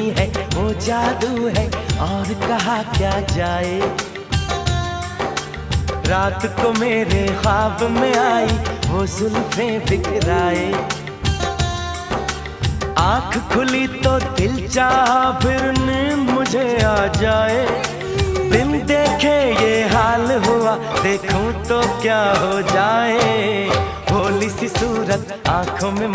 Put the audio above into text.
नहीं है, वो जादू है और कहा क्या जाए। रात को मेरे ख्वाब में आई वो जुल्फें बिखराए, आँख खुली तो दिल चाहा फिर नींद मुझे आ जाए। बिन देखे ये हाल हुआ, देखूं तो क्या हो जाए। भोली सी सूरत आँखों में